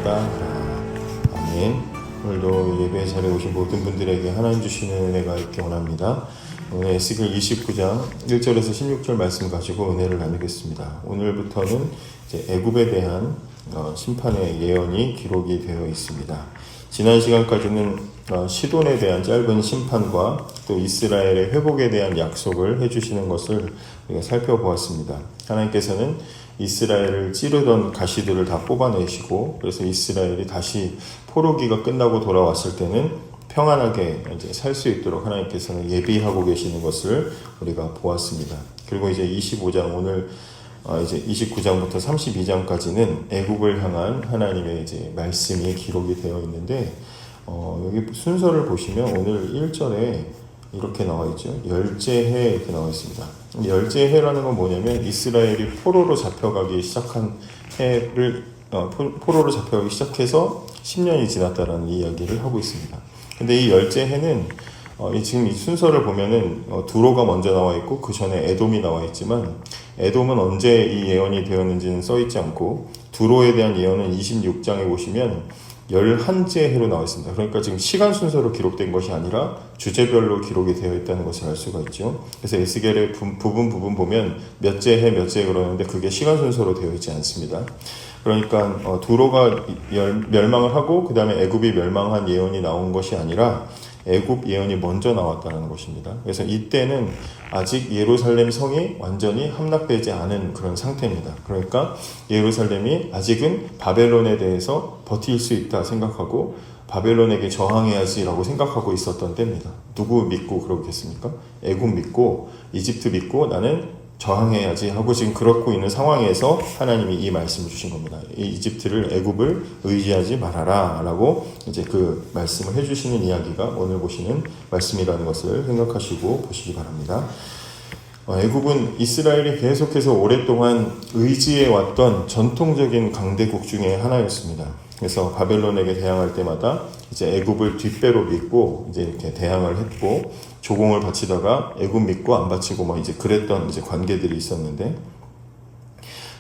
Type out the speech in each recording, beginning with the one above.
되었다. 아멘. 오늘도 예배 자리에 오신 모든 분들에게 하나님 주시는 은혜가 있기 원합니다. 오늘 에스겔 29장 1절에서 16절 말씀 가지고 은혜를 나누겠습니다. 오늘부터는 이제 애굽에 대한 심판의 예언이 기록이 되어 있습니다. 지난 시간까지는 시돈에 대한 짧은 심판과 또 이스라엘의 회복에 대한 약속을 해주시는 것을 우리가 살펴보았습니다. 하나님께서는 이스라엘을 찌르던 가시들을 다 뽑아내시고, 그래서 이스라엘이 다시 포로기가 끝나고 돌아왔을 때는 평안하게 이제 살 수 있도록 하나님께서는 예비하고 계시는 것을 우리가 보았습니다. 그리고 이제 25장 오늘 이제 29장부터 32장까지는 애국을 향한 하나님의 이제 말씀이 기록이 되어 있는데, 여기 순서를 보시면 오늘 1절에 이렇게 나와 있죠. 열제해 이렇게 나와 있습니다. 열제해라는 건 뭐냐면 이스라엘이 포로로 잡혀가기 시작한 해를 포로로 잡혀가기 시작해서 10년이 지났다라는 이야기를 하고 있습니다. 근데 이 열제해는 지금 이 순서를 보면은 두로가 먼저 나와 있고 그 전에 에돔이 나와 있지만, 에돔은 언제 이 예언이 되었는지는 써 있지 않고, 두로에 대한 예언은 26장에 보시면 11제해로 나와 있습니다. 그러니까 지금 시간 순서로 기록된 것이 아니라 주제별로 기록이 되어 있다는 것을 알 수가 있죠. 그래서 에스겔의 부분 보면 몇 제해 그러는데 그게 시간 순서로 되어 있지 않습니다. 그러니까 두로가 멸망을 하고 그 다음에 애굽이 멸망한 예언이 나온 것이 아니라 애굽 예언이 먼저 나왔다는 것입니다. 그래서 이때는 아직 예루살렘 성이 완전히 함락되지 않은 그런 상태입니다. 그러니까 예루살렘이 아직은 바벨론에 대해서 버틸 수 있다 생각하고 바벨론에게 저항해야지라고 생각하고 있었던 때입니다. 누구 믿고 그러겠습니까? 애굽 믿고 이집트 믿고 나는 저항해야지 하고 지금 그렇고 있는 상황에서 하나님이 이 말씀을 주신 겁니다. 이 이집트를, 애굽을 의지하지 말아라 라고 이제 그 말씀을 해주시는 이야기가 오늘 보시는 말씀이라는 것을 생각하시고 보시기 바랍니다. 애굽은 이스라엘이 계속해서 오랫동안 의지해왔던 전통적인 강대국 중에 하나였습니다. 그래서 바벨론에게 대항할 때마다 이제 애굽을 뒷배로 믿고 이제 이렇게 대항을 했고, 조공을 바치다가 애굽 믿고 안 바치고 뭐 이제 그랬던 이제 관계들이 있었는데,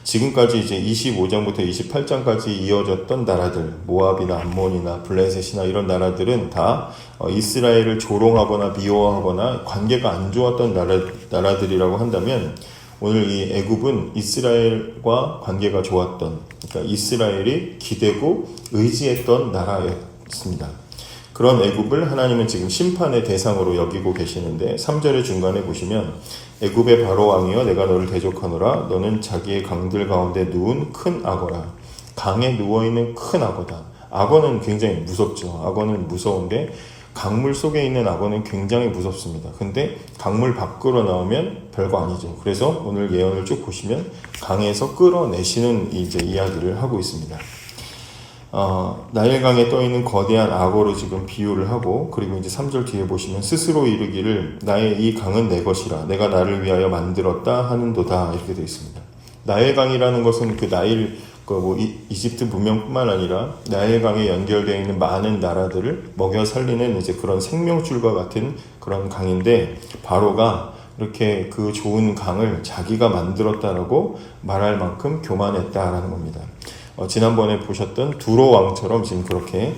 지금까지 이제 25장부터 28장까지 이어졌던 나라들, 모압이나 암몬이나 블레셋이나 이런 나라들은 다 이스라엘을 조롱하거나 미워하거나 관계가 안 좋았던 나라들이라고 한다면, 오늘 이 애굽은 이스라엘과 관계가 좋았던, 그러니까 이스라엘이 기대고 의지했던 나라였습니다. 그런 애굽을 하나님은 지금 심판의 대상으로 여기고 계시는데, 3절의 중간에 보시면 애굽의 바로 왕이여 내가 너를 대적하노라. 너는 자기의 강들 가운데 누운 큰 악어라. 강에 누워있는 큰 악어다. 악어는 굉장히 무섭죠. 악어는 무서운데 강물 속에 있는 악어는 굉장히 무섭습니다. 근데 강물 밖으로 나오면 별거 아니죠. 그래서 오늘 예언을 쭉 보시면 강에서 끌어내시는 이제 이야기를 하고 있습니다. 나일강에 떠있는 거대한 악어로 지금 비유를 하고, 그리고 이제 3절 뒤에 보시면 스스로 이르기를 나의 이 강은 내 것이라 내가 나를 위하여 만들었다 하는도다 이렇게 되어 있습니다. 나일강이라는 것은 그 나일 이집트 문명뿐만 아니라 나일강에 연결되어 있는 많은 나라들을 먹여 살리는 이제 그런 생명줄과 같은 그런 강인데, 바로가 이렇게 그 좋은 강을 자기가 만들었다라고 말할 만큼 교만했다라는 겁니다. 지난번에 보셨던 두로 왕처럼 지금 그렇게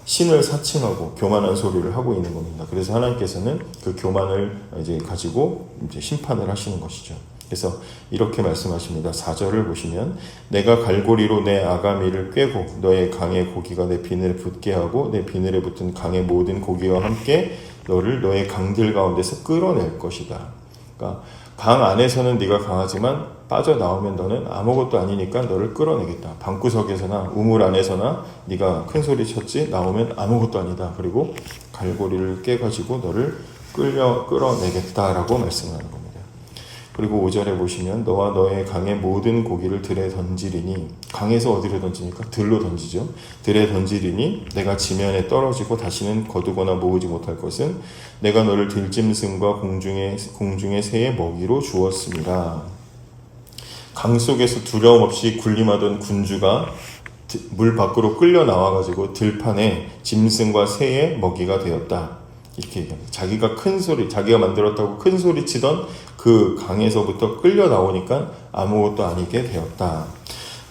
신을 사칭하고 교만한 소리를 하고 있는 겁니다. 그래서 하나님께서는 그 교만을 이제 가지고 이제 심판을 하시는 것이죠. 그래서 이렇게 말씀하십니다. 4절을 보시면 내가 갈고리로 내 아가미를 꿰고 너의 강의 고기가 내 비늘에 붙게 하고 내 비늘에 붙은 강의 모든 고기와 함께 너를 너의 강들 가운데서 끌어낼 것이다. 그러니까 강 안에서는 네가 강하지만 빠져나오면 너는 아무것도 아니니까 너를 끌어내겠다. 방구석에서나 우물 안에서나 네가 큰 소리 쳤지 나오면 아무것도 아니다. 그리고 갈고리를 깨가지고 너를 끌어내겠다라고 말씀하는 겁니다. 그리고 5절에 보시면 너와 너의 강의 모든 고기를 들에 던지리니, 강에서 어디로 던집니까? 들로 던지죠. 들에 던지리니 내가 지면에 떨어지고 다시는 거두거나 모으지 못할 것은 내가 너를 들짐승과 공중의 새의 먹이로 주었습니다. 강 속에서 두려움 없이 군림하던 군주가 물 밖으로 끌려 나와가지고 들판에 짐승과 새의 먹이가 되었다. 이렇게 얘기합니다. 자기가 만들었다고 큰 소리 치던 그 강에서부터 끌려 나오니까 아무것도 아니게 되었다.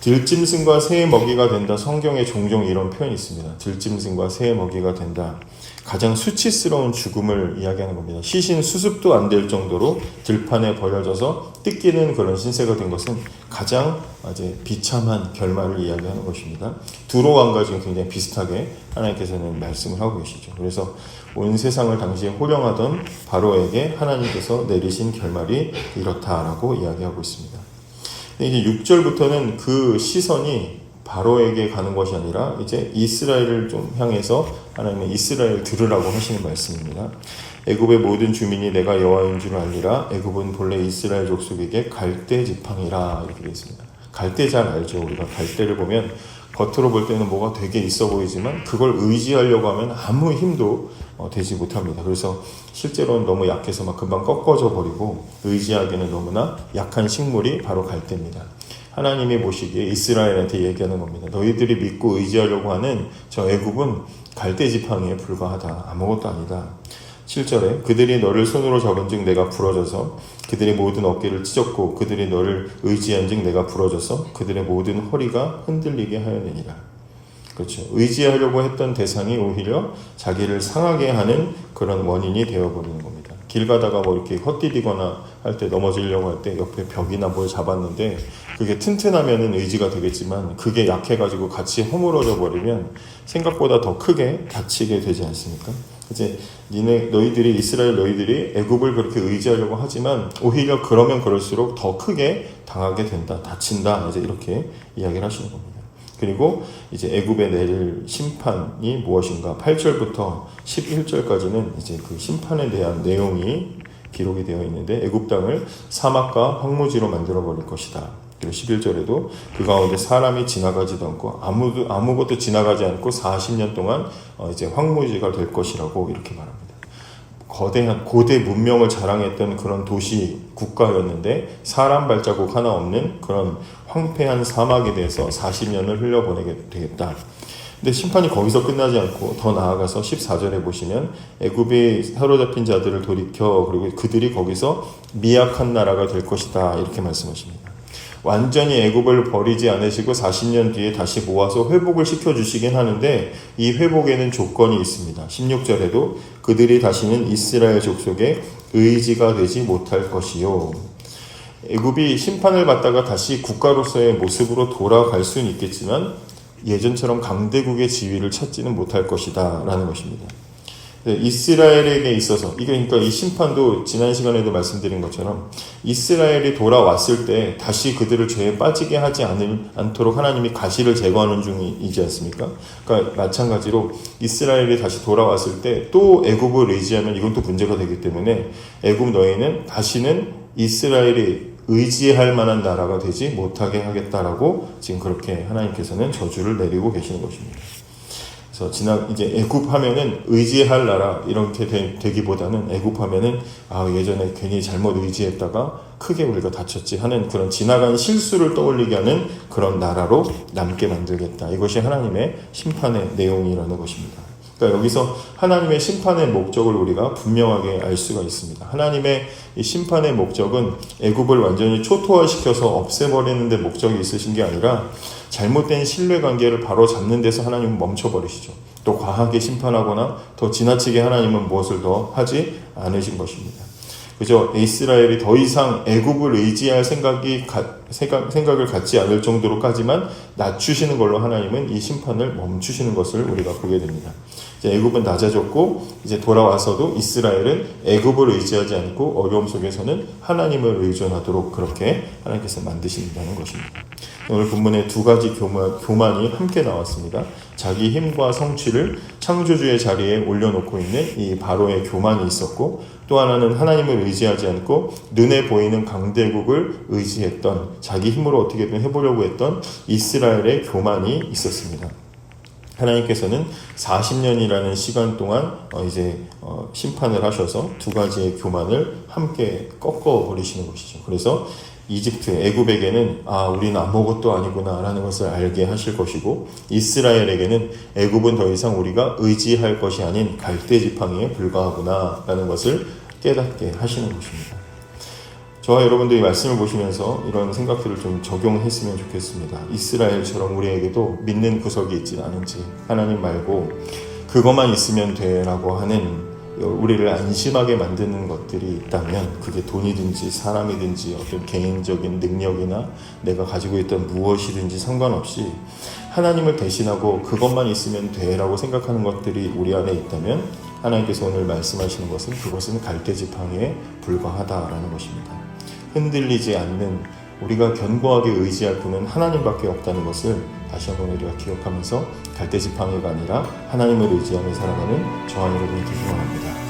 들짐승과 새의 먹이가 된다. 성경에 종종 이런 표현이 있습니다. 들짐승과 새의 먹이가 된다. 가장 수치스러운 죽음을 이야기하는 겁니다. 시신 수습도 안 될 정도로 들판에 버려져서 뜯기는 그런 신세가 된 것은 가장 이제 비참한 결말을 이야기하는 것입니다. 두로 왕과 지금 굉장히 비슷하게 하나님께서는 말씀을 하고 계시죠. 그래서 온 세상을 당시에 호령하던 바로에게 하나님께서 내리신 결말이 이렇다라고 이야기하고 있습니다. 이제 6절부터는 그 시선이 바로에게 가는 것이 아니라 이제 이스라엘을 좀 향해서 하나님은 이스라엘 들으라고 하시는 말씀입니다. 애굽의 모든 주민이 내가 여호와인 줄 알리라. 애굽은 본래 이스라엘 족속에게 갈대 지팡이라 이렇게 되어 있습니다. 갈대 잘 알죠. 우리가 갈대를 보면 겉으로 볼 때는 뭐가 되게 있어 보이지만 그걸 의지하려고 하면 아무 힘도 되지 못합니다. 그래서 실제로는 너무 약해서 막 금방 꺾어져 버리고 의지하기에는 너무나 약한 식물이 바로 갈대입니다. 하나님이 보시기에 이스라엘한테 얘기하는 겁니다. 너희들이 믿고 의지하려고 하는 저 애굽은 갈대 지팡이에 불과하다. 아무것도 아니다. 7절에 그들이 너를 손으로 잡은즉 내가 부러져서 그들의 모든 어깨를 찢었고 그들이 너를 의지한즉 내가 부러져서 그들의 모든 허리가 흔들리게 하였느니라. 그렇죠. 의지하려고 했던 대상이 오히려 자기를 상하게 하는 그런 원인이 되어버리는 겁니다. 길 가다가 뭐 이렇게 헛디디거나 할 때 넘어지려고 할 때 옆에 벽이나 뭘 잡았는데 그게 튼튼하면은 의지가 되겠지만 그게 약해가지고 같이 허물어져 버리면 생각보다 더 크게 다치게 되지 않습니까? 이제 너희들이 이스라엘 너희들이 애굽을 그렇게 의지하려고 하지만 오히려 그러면 그럴수록 더 크게 당하게 된다, 다친다 이제 이렇게 이야기를 하시는 겁니다. 그리고 이제 애굽에 내릴 심판이 무엇인가 8절부터 11절까지는 이제 그 심판에 대한 내용이 기록이 되어 있는데 애굽 땅을 사막과 황무지로 만들어 버릴 것이다. 그리고 11절에도 그 가운데 사람이 지나가지도 않고 아무것도 지나가지 않고 40년 동안 이제 황무지가 될 것이라고 이렇게 말합니다. 거대한 고대 문명을 자랑했던 그런 도시 국가였는데 사람 발자국 하나 없는 그런 황폐한 사막에 대해서 40년을 흘려보내게 되겠다. 근데 심판이 거기서 끝나지 않고 더 나아가서 14절에 보시면 애굽에 사로잡힌 자들을 돌이켜 그리고 그들이 거기서 미약한 나라가 될 것이다 이렇게 말씀하십니다. 완전히 애굽을 버리지 않으시고 40년 뒤에 다시 모아서 회복을 시켜주시긴 하는데 이 회복에는 조건이 있습니다. 16절에도 그들이 다시는 이스라엘 족속의 의지가 되지 못할 것이요. 애굽이 심판을 받다가 다시 국가로서의 모습으로 돌아갈 수는 있겠지만 예전처럼 강대국의 지위를 찾지는 못할 것이다 라는 것입니다. 이스라엘에게 있어서 그러니까 이 심판도 지난 시간에도 말씀드린 것처럼 이스라엘이 돌아왔을 때 다시 그들을 죄에 빠지게 하지 않도록 하나님이 가시를 제거하는 중이지 않습니까? 그러니까 마찬가지로 이스라엘이 다시 돌아왔을 때 또 애굽을 의지하면 이건 또 문제가 되기 때문에 애굽 너희는 다시는 이스라엘이 의지할 만한 나라가 되지 못하게 하겠다라고 지금 그렇게 하나님께서는 저주를 내리고 계시는 것입니다. 그래서 이제 애굽 하면은 의지할 나라 이렇게 되기보다는 애굽 하면은 예전에 괜히 잘못 의지했다가 크게 우리가 다쳤지 하는 그런 지나간 실수를 떠올리게 하는 그런 나라로 남게 만들겠다. 이것이 하나님의 심판의 내용이라는 것입니다. 그러니까 여기서 하나님의 심판의 목적을 우리가 분명하게 알 수가 있습니다. 하나님의 이 심판의 목적은 애굽을 완전히 초토화시켜서 없애버리는 데 목적이 있으신 게 아니라 잘못된 신뢰관계를 바로 잡는 데서 하나님은 멈춰버리시죠. 또 과하게 심판하거나 더 지나치게 하나님은 무엇을 더 하지 않으신 것입니다. 그죠? 이스라엘이 더 이상 애굽을 의지할 생각을 갖지 않을 정도로까지만 낮추시는 걸로 하나님은 이 심판을 멈추시는 것을 우리가 보게 됩니다. 이제 애굽은 낮아졌고 이제 돌아와서도 이스라엘은 애굽을 의지하지 않고 어려움 속에서는 하나님을 의존하도록 그렇게 하나님께서 만드신다는 것입니다. 오늘 본문에 두 가지 교만이 함께 나왔습니다. 자기 힘과 성취를 창조주의 자리에 올려놓고 있는 이 바로의 교만이 있었고 또 하나는 하나님을 의지하지 않고 눈에 보이는 강대국을 의지했던 자기 힘으로 어떻게든 해보려고 했던 이스라엘의 교만이 있었습니다. 하나님께서는 40년이라는 시간 동안 심판을 하셔서 두 가지의 교만을 함께 꺾어버리시는 것이죠. 그래서 이집트, 애굽에게는 우리는 아무것도 아니구나 라는 것을 알게 하실 것이고 이스라엘에게는 애굽은 더 이상 우리가 의지할 것이 아닌 갈대 지팡이에 불과하구나 라는 것을 깨닫게 하시는 것입니다. 저와 여러분들이 말씀을 보시면서 이런 생각들을 좀 적용했으면 좋겠습니다. 이스라엘처럼 우리에게도 믿는 구석이 있지는 않은지, 하나님 말고 그것만 있으면 돼라고 하는 우리를 안심하게 만드는 것들이 있다면, 그게 돈이든지 사람이든지 어떤 개인적인 능력이나 내가 가지고 있던 무엇이든지 상관없이 하나님을 대신하고 그것만 있으면 돼라고 생각하는 것들이 우리 안에 있다면, 하나님께서 오늘 말씀하시는 것은 그것은 갈대지팡이에 불과하다라는 것입니다. 흔들리지 않는, 우리가 견고하게 의지할 분은 하나님밖에 없다는 것을 다시 한번 우리가 기억하면서 갈대지팡이가 아니라 하나님을 의지하며 살아가는 저와 여러분이 되기 원합니다.